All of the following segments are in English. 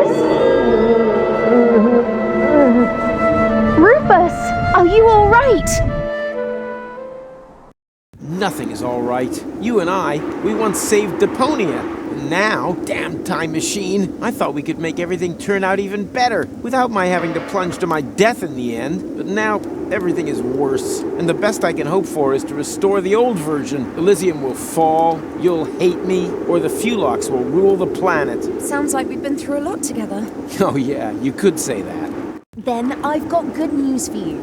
Rufus? Rufus, are you all right? Nothing is all right. You and we once saved Deponia. And now, damn time machine, I thought we could make everything turn out even better without my having to plunge to my death in the end. But now, everything is worse. And the best I can hope for is to restore the old version. Elysium will fall, you'll hate me, or the Fulocks will rule the planet. Sounds like we've been through a lot together. Oh yeah, you could say that. Then I've got good news for you.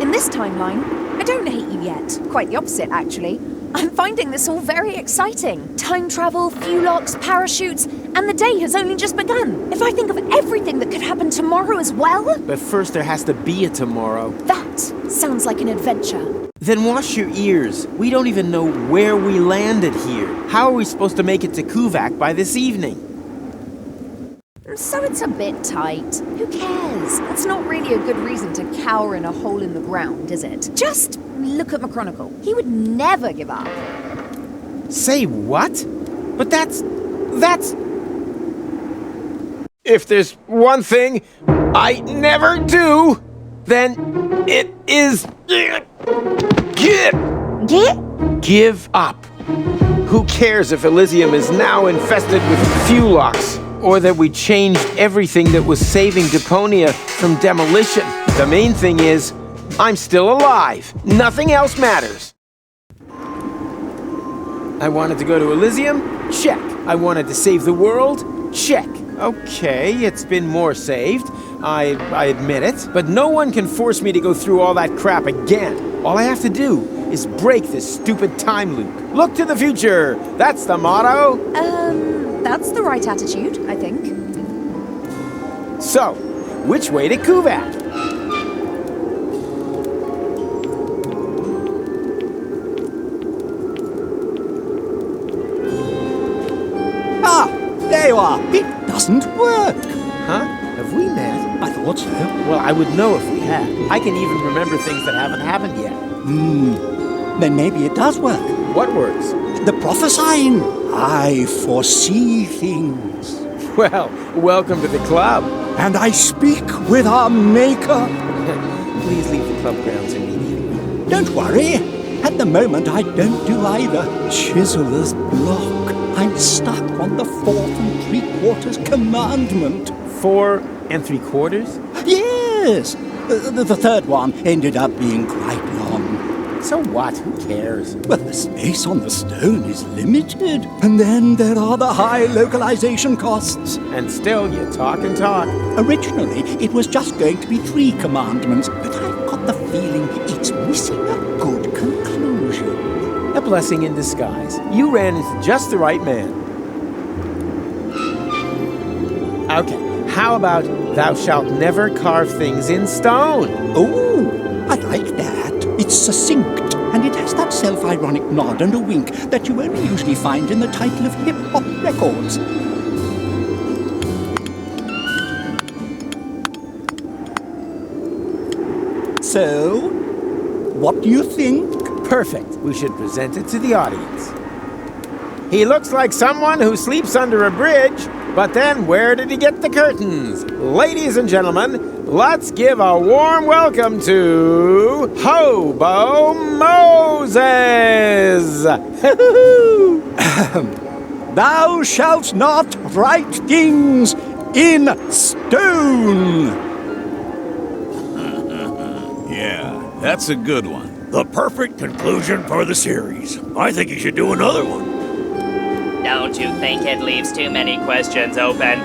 In this timeline, I don't hate you yet. Quite the opposite, actually. I'm finding this all very exciting. Time travel, Fulocks, parachutes, and the day has only just begun. If I think of everything that could happen tomorrow as well... But first there has to be a tomorrow. That sounds like an adventure. Then wash your ears. We don't even know where we landed here. How are we supposed to make it to Kuvak by this evening? So it's a bit tight. Who cares? That's not really a good reason to cower in a hole in the ground, is it? Just look at McChronicle. He would never give up. Say what? But that's... If there's one thing I never do, then it is... Give up. Who cares if Elysium is now infested with Fulocks? Or that we changed everything that was saving Deponia from demolition. The main thing is, I'm still alive. Nothing else matters. I wanted to go to Elysium? Check. I wanted to save the world? Check. Okay, it's been more saved. I admit it. But no one can force me to go through all that crap again. All I have to do is break this stupid time loop. Look to the future. That's the motto. That's the right attitude, I think. So, which way to Kuvak? Ah, there you are. It doesn't work. Huh? Have we met? I thought so. Well, I would know if we had. I can even remember things that haven't happened yet. Then maybe it does work. What works? The prophesying. I foresee things. Well, welcome to the club. And I speak with our maker. Please leave the club grounds immediately. Don't worry. At the moment, I don't do either. Chiseler's block. I'm stuck on the 4 3/4 commandment. 4 3/4? Yes. The third one ended up being quite long. So what? Who cares? Well, the space on the stone is limited. And then there are the high localization costs. And still, you talk and talk. Originally, it was just going to be 3 commandments, but I've got the feeling it's missing a good conclusion. A blessing in disguise. You ran into just the right man. Okay, how about thou shalt never carve things in stone? Oh, I like that. It's succinct, and it has that self-ironic nod and a wink that you only usually find in the title of hip-hop records. So, what do you think? Perfect. We should present it to the audience. He looks like someone who sleeps under a bridge, but then where did he get the curtains? Ladies and gentlemen, let's give a warm welcome to Hobo Moses! Thou shalt not write things in stone! Yeah, that's a good one. The perfect conclusion for the series. I think you should do another one. Don't you think it leaves too many questions open?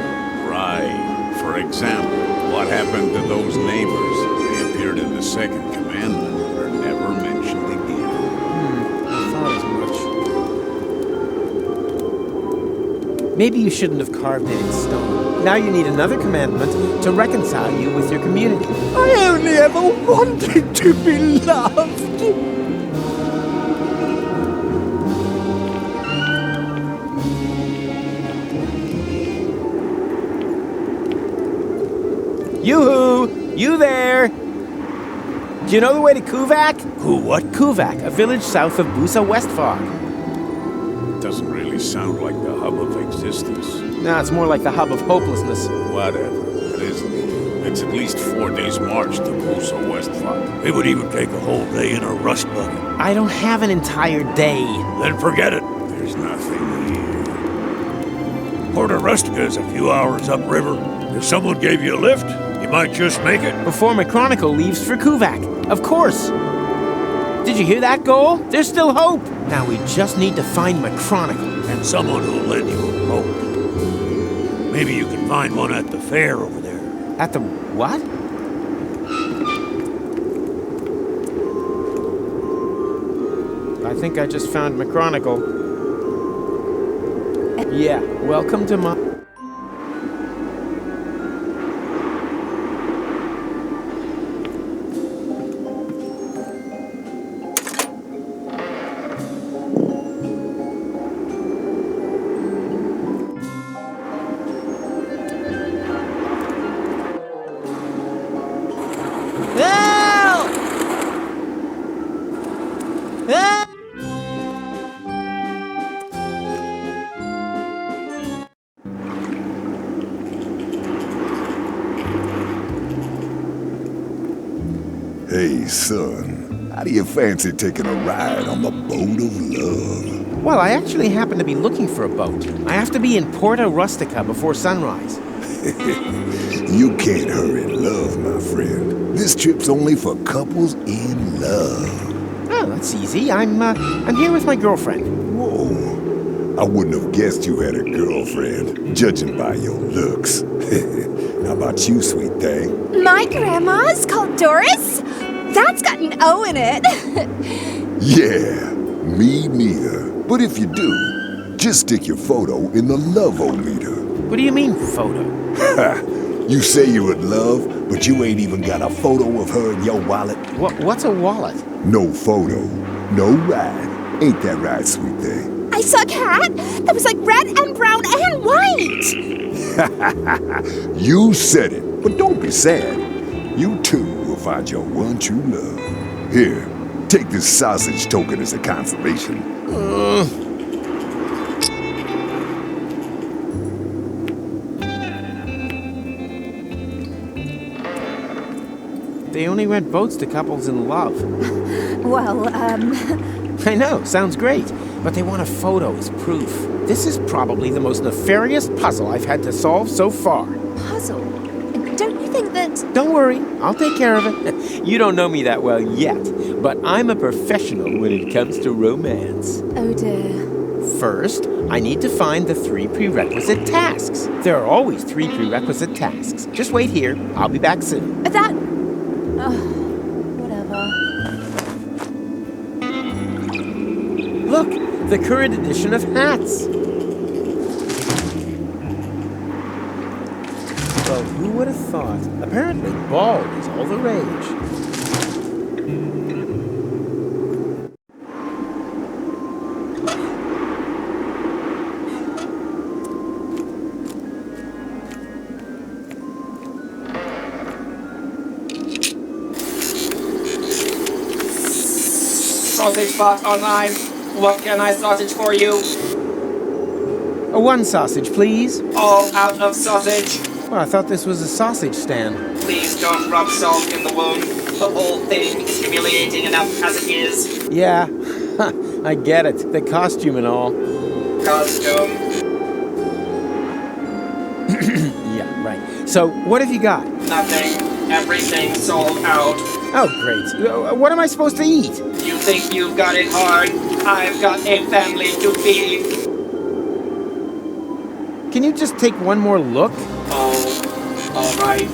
Right. For example, what happened to those neighbors? They appeared in the second commandment, but are never mentioned again. I thought as much. Maybe you shouldn't have carved it in stone. Now you need another commandment to reconcile you with your community. I only ever wanted to be loved. Yoo-hoo! You there! Do you know the way to Kuvak? What? Kuvak, a village south of Busa Westfog. Doesn't really sound like the hub of a existence. Nah, it's more like the hub of hopelessness. Whatever. It isn't. It's at least 4 days' march to Musa Westfall. It would even take a whole day in a rust bucket. I don't have an entire day. Then forget it. There's nothing here. Porta Rustica is a few hours upriver. If someone gave you a lift, you might just make it. Before McChronicle leaves for Kuvak. Of course. Did you hear that, Goal? There's still hope. Now we just need to find McChronicle. And someone who'll lend you a boat. Maybe you can find one at the fair over there. At the what? I think I just found McChronicle. Yeah, welcome to my... Hey, son, how do you fancy taking a ride on the boat of love? Well, I actually happen to be looking for a boat. I have to be in Porta Rustica before sunrise. You can't hurry love, my friend. This trip's only for couples in love. Oh, that's easy. I'm here with my girlfriend. Whoa, I wouldn't have guessed you had a girlfriend, judging by your looks. How about you, sweet thing? My grandma's called Doris? That's got an O in it. Yeah, me neither. But if you do, just stick your photo in the love-o-meter. What do you mean, photo? Ha! You say you're in love, but you ain't even got a photo of her in your wallet. What's a wallet? No photo, no ride. Ain't that right, sweet thing? I saw a cat that was like red and brown and white. You said it, but don't be sad. You too will find your one true love. Here, take this sausage token as a consolation. They only rent boats to couples in love. Well, I know, sounds great. But they want a photo as proof. This is probably the most nefarious puzzle I've had to solve so far. puzzle. Don't you think that... Don't worry, I'll take care of it. You don't know me that well yet, but I'm a professional when it comes to romance. Oh dear. First, I need to find the 3 prerequisite tasks. There are always 3 prerequisite tasks. Just wait here. I'll be back soon. That... whatever. Look, the current edition of hats. Well, who would have thought? Apparently, bald is all the rage. Sausage bot online. What can I sausage for you? A 1 sausage, please. All out of sausage. Well, I thought this was a sausage stand. Please don't rub salt in the wound. The whole thing is humiliating enough as it is. Yeah, I get it. The costume and all. Costume. Yeah, right. So, what have you got? Nothing. Everything sold out. Oh, great. What am I supposed to eat? You think you've got it hard? I've got a family to feed. Can you just take one more look? Oh, all right.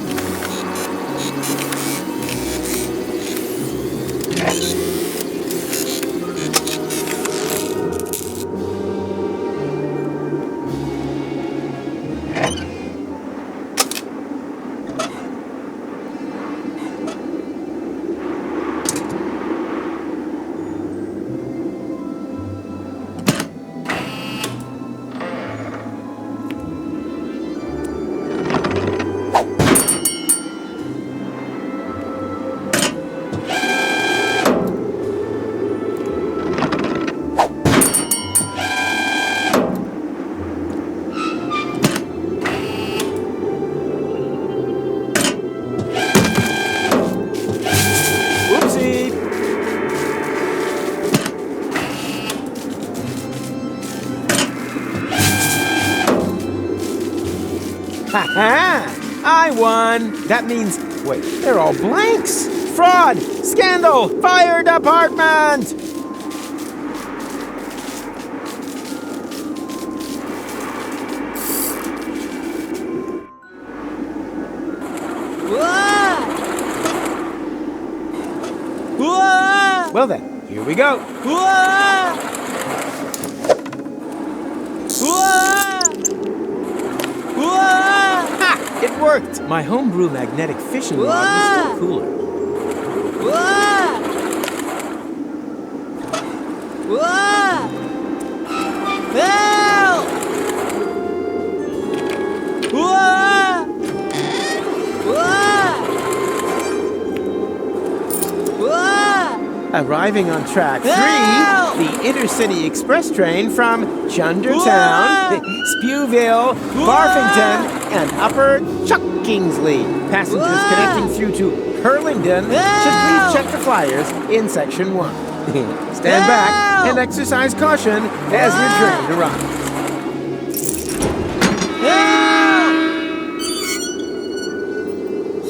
Ha-ha! I won! That means, wait, they're all blanks! Fraud! Scandal! Fire department! Well then, here we go. Ha! It worked! My homebrew magnetic fishing rod was still cooler. Arriving on track 3, the Intercity Express train from Chundertown, Spewville, Barfington, and Upper Chuck Kingsley. Passengers connecting through to Hurlingdon should please check the flyers in Section 1. Stand back and exercise caution as your train arrives.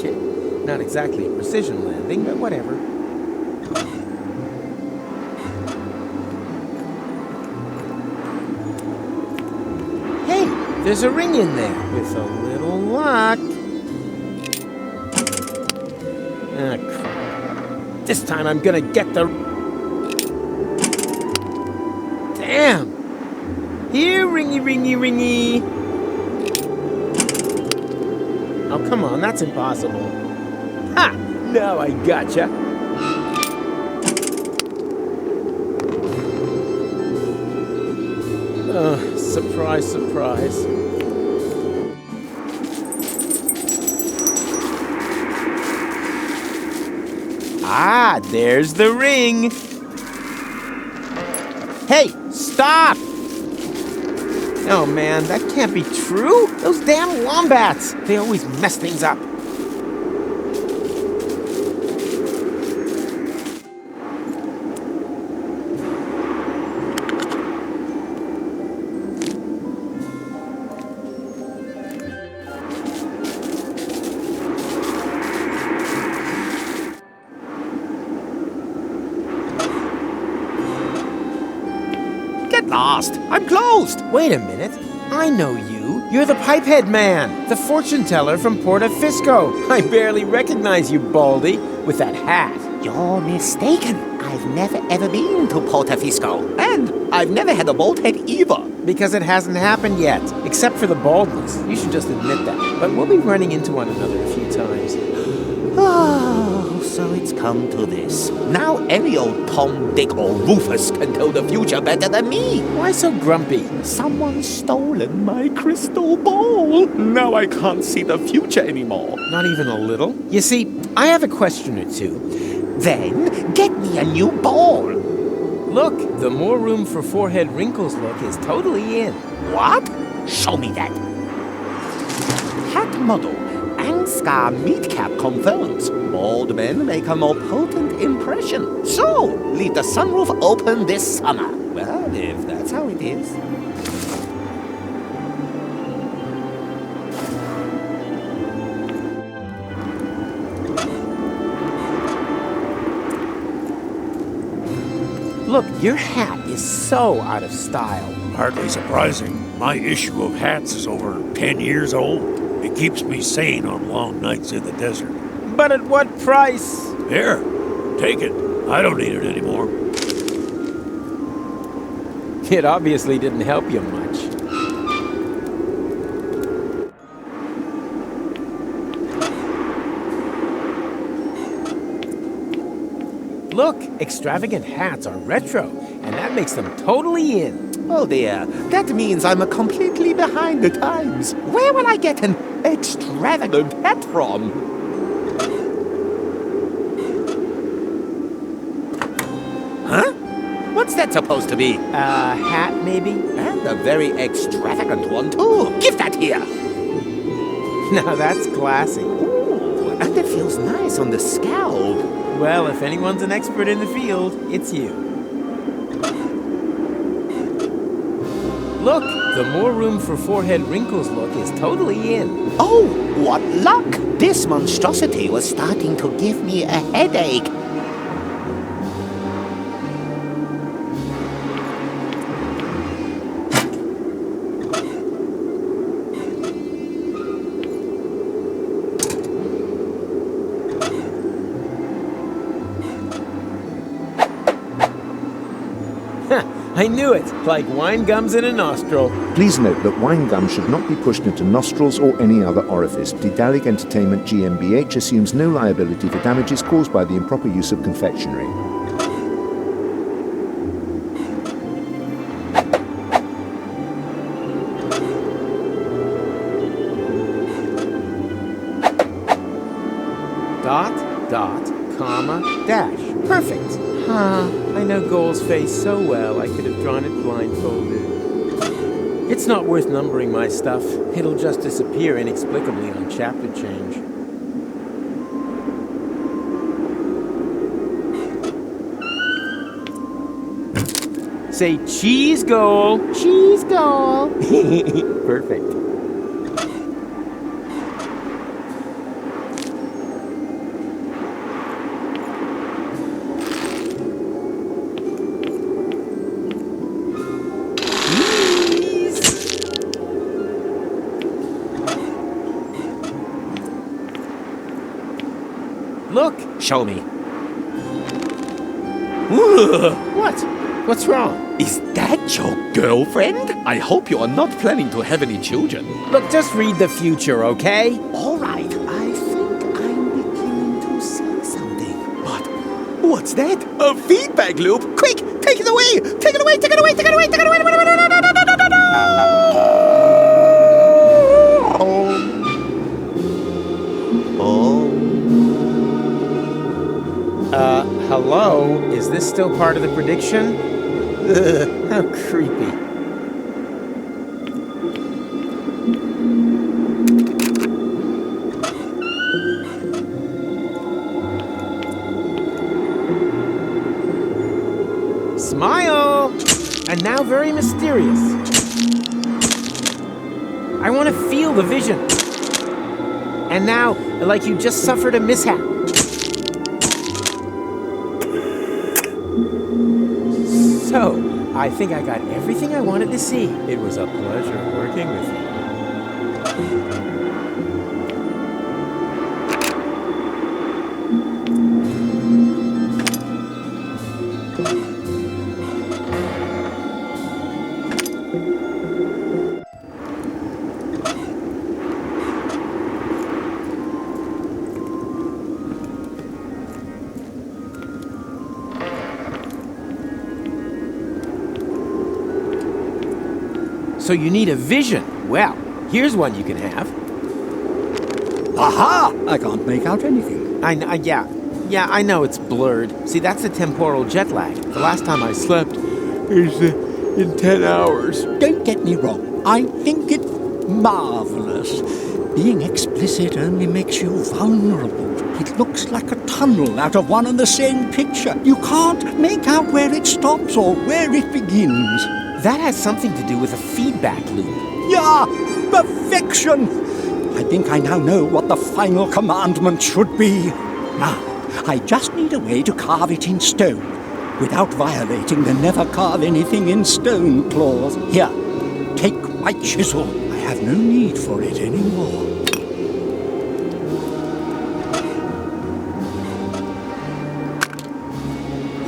Shit, not exactly a precision landing, but whatever. There's a ring in there. With a little luck. Ah, crap. This time I'm gonna get the... Damn! Here, ringy, ringy, ringy. Oh, come on, that's impossible. Ha! Now I gotcha. Surprise, surprise. Ah, there's the ring. Hey, stop! Oh man, that can't be true. Those damn wombats. They always mess things up. Lost. I'm closed. Wait a minute. I know you. You're the Pipehead Man, the fortune teller from Porta Fisco. I barely recognize you, Baldy, with that hat. You're mistaken. I've never ever been to Porta Fisco. And I've never had a bald head either. Because it hasn't happened yet, except for the baldness. You should just admit that. But we'll be running into one another a few times. Oh, so it's come to this. Now every old Tom, Dick, or Rufus can tell the future better than me. Why so grumpy? Someone's stolen my crystal ball. Now I can't see the future anymore. Not even a little? You see, I have a question or two. Then get me a new ball. Look, the more room for forehead wrinkles look is totally in. What? Show me that. Hat model. Angskar meat cap confirms. Bald men make a more potent impression. So, leave the sunroof open this summer. Well, if that's how it is. Look, your hat is so out of style. Hardly surprising. My issue of hats is over 10 years old. It keeps me sane on long nights in the desert. But at what price? Here, take it. I don't need it anymore. It obviously didn't help you much. Look, extravagant hats are retro, and that makes them totally in. Oh dear, that means I'm completely behind the times. Where will I get an extravagant hat from? Huh? What's that supposed to be? A hat, maybe? And a very extravagant one, too. Give that here. Now that's classy. Ooh, and it feels nice on the scalp. Well, if anyone's an expert in the field, it's you. Look, The more room for forehead wrinkles look is totally in. Oh, what luck! This monstrosity was starting to give me a headache. I knew it! Like wine gums in a nostril. Please note that wine gum should not be pushed into nostrils or any other orifice. Daedalic Entertainment GmbH assumes no liability for damages caused by the improper use of confectionery. Dot, dot, comma, dash. Perfect. I know Goal's face so well I could have drawn it blindfolded. It's not worth numbering my stuff. It'll just disappear inexplicably on chapter change. Say cheese, Goal! Cheese, Goal! Perfect. Look! Show me. What? What's wrong? Is that your girlfriend? I hope you are not planning to have any children. Look, just read the future, okay? All right, I think I'm beginning to see something. But what's that? A feedback loop? Quick, take it away! Take it away! Take it away! Take it away! Take it away! Hello? Is this still part of the prediction? Ugh, how creepy. Smile! And now very mysterious. I want to feel the vision. And now, like you just suffered a mishap. So, I think I got everything I wanted to see. It was a pleasure working with you. So you need a vision. Well, here's one you can have. Aha! I can't make out anything. Yeah, I know it's blurred. See, that's the temporal jet lag. The last time I slept is in 10 hours. Don't get me wrong. I think it's marvelous. Being explicit only makes you vulnerable. It looks like a tunnel out of one and the same picture. You can't make out where it stops or where it begins. That has something to do with a feedback loop. Yeah! Perfection! I think I now know what the final commandment should be. Now, I just need a way to carve it in stone, without violating the never carve anything in stone clause. Here, take my chisel. I have no need for it anymore.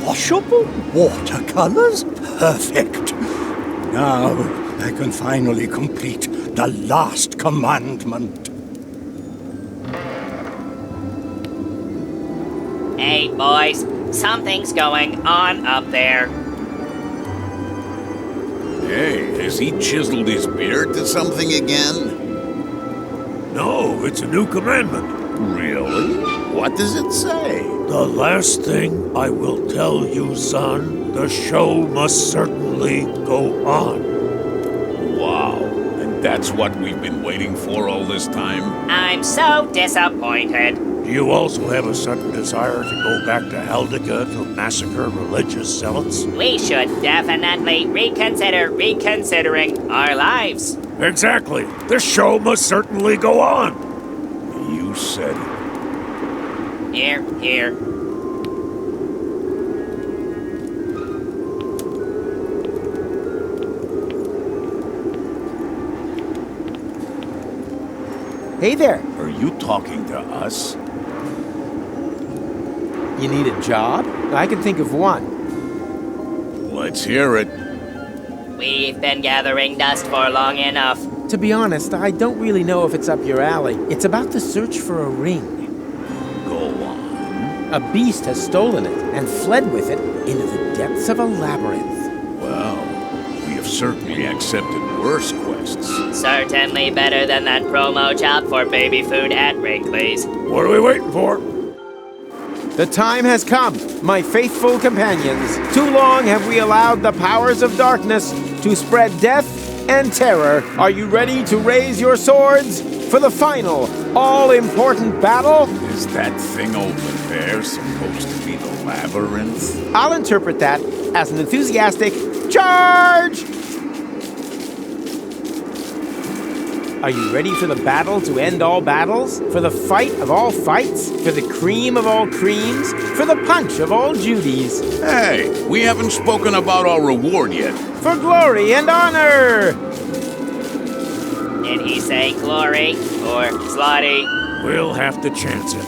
Washable watercolors? Perfect. Now, I can finally complete the last commandment. Hey, boys, something's going on up there. Hey, has he chiseled his beard to something again? No, it's a new commandment. Really? What does it say? The last thing I will tell you, son, the show must certainly go on. Wow, and that's what we've been waiting for all this time? I'm so disappointed. Do you also have a sudden desire to go back to Heldica to massacre religious zealots? We should definitely reconsidering our lives. Exactly. This show must certainly go on. You said it. Here. Hey there. Are you talking to us? You need a job? I can think of one. Let's hear it. We've been gathering dust for long enough. To be honest, I don't really know if it's up your alley. It's about the search for a ring. Go on. A beast has stolen it and fled with it into the depths of a labyrinth. Well, we have certainly accepted worse quests. Certainly better than that promo job for baby food at Wrigley's. What are we waiting for? The time has come, my faithful companions. Too long have we allowed the powers of darkness to spread death and terror. Are you ready to raise your swords for the final, all-important battle? Is that thing over there supposed to be the labyrinth? I'll interpret that as an enthusiastic charge! Are you ready for the battle to end all battles? For the fight of all fights? For the cream of all creams? For the punch of all Judies? Hey, we haven't spoken about our reward yet. For glory and honor! Did he say glory or slotty? We'll have to chance it.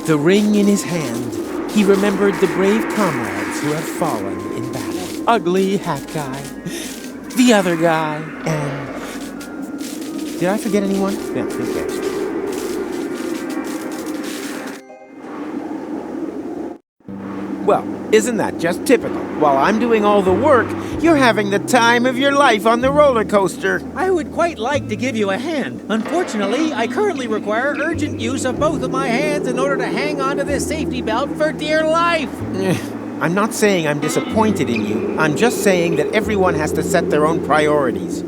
The ring in his hand, he remembered the brave comrades who had fallen in battle. Ugly hat guy, the other guy, and... Did I forget anyone? Yeah, who cares? Well, isn't that just typical? While I'm doing all the work, you're having the time of your life on the roller coaster. I would quite like to give you a hand. Unfortunately, I currently require urgent use of both of my hands in order to hang onto this safety belt for dear life. I'm not saying I'm disappointed in you. I'm just saying that everyone has to set their own priorities.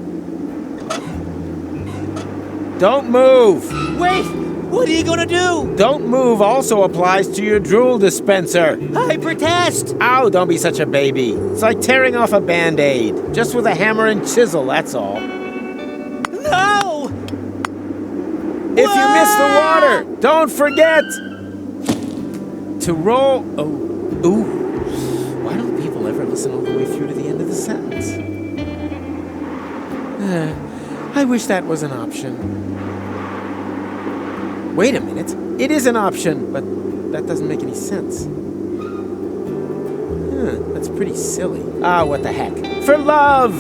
Don't move! Wait! What are you gonna do? Don't move also applies to your drool dispenser. I protest! Ow, don't be such a baby. It's like tearing off a Band-Aid. Just with a hammer and chisel, that's all. No! If you miss the water, don't forget to roll... Oh, ooh. Why don't people ever listen all the way through to the end of the sentence? I wish that was an option. Wait a minute. It is an option, but that doesn't make any sense. That's pretty silly. Ah, what the heck. For love!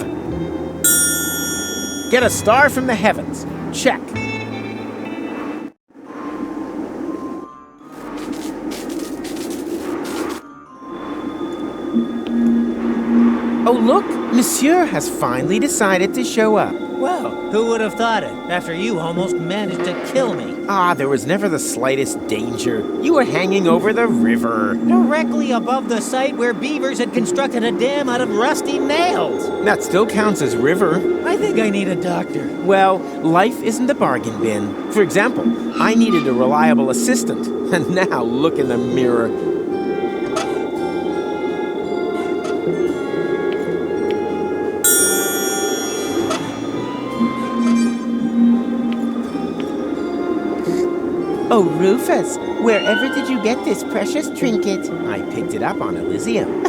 Get a star from the heavens. Check. Oh, look! Monsieur has finally decided to show up. Well, who would have thought it, after you almost managed to kill me? Ah, there was never the slightest danger. You were hanging over the river. Directly above the site where beavers had constructed a dam out of rusty nails. That still counts as river. I think I need a doctor. Well, life isn't a bargain bin. For example, I needed a reliable assistant. And now look in the mirror. Oh, Rufus, wherever did you get this precious trinket? I picked it up on Elysium.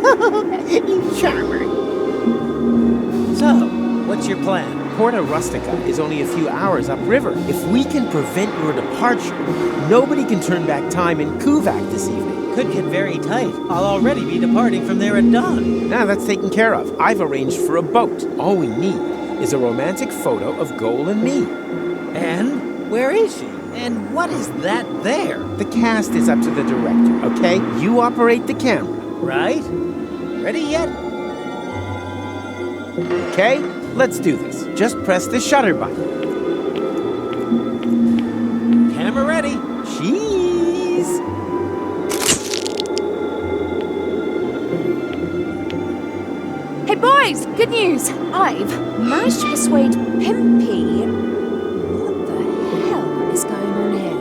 You charmer. So, what's your plan? Porta Rustica is only a few hours upriver. If we can prevent your departure, nobody can turn back time in Kuvak this evening. Could get very tight. I'll already be departing from there at dawn. Now that's taken care of. I've arranged for a boat. All we need is a romantic photo of Goal and me. And where is she? And what is that there? The cast is up to the director, okay? You operate the camera. Right? Ready yet? Okay, let's do this. Just press the shutter button. Camera ready. Cheese! Hey boys, good news! I've managed to persuade Pimpy. What the hell is going on here?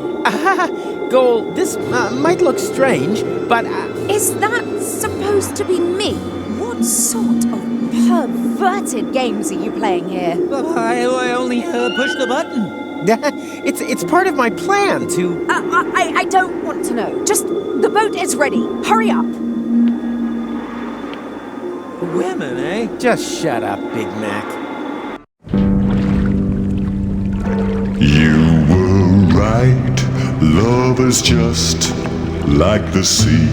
Goal, this might look strange, but... Is that supposed to be me? What sort of perverted games are you playing here? Well, I only pushed the button. It's part of my plan to... I don't want to know. Just, the boat is ready. Hurry up. Women, eh? Just shut up, Big Mac. You were right. Love is just like the sea.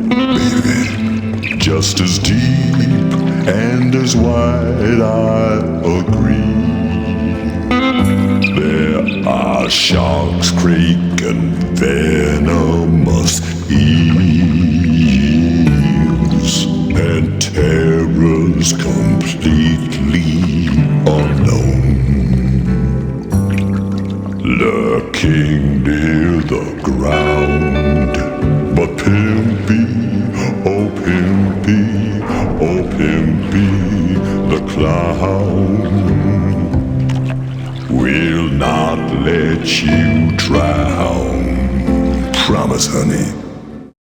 Baby, just as deep and as wide, I agree. There are sharks, crake, and venomous eels, and terrors completely unknown, lurking near the ground. But Pimpy, oh Pimpy, oh Pimpy, the clown will not let you drown. Promise, honey.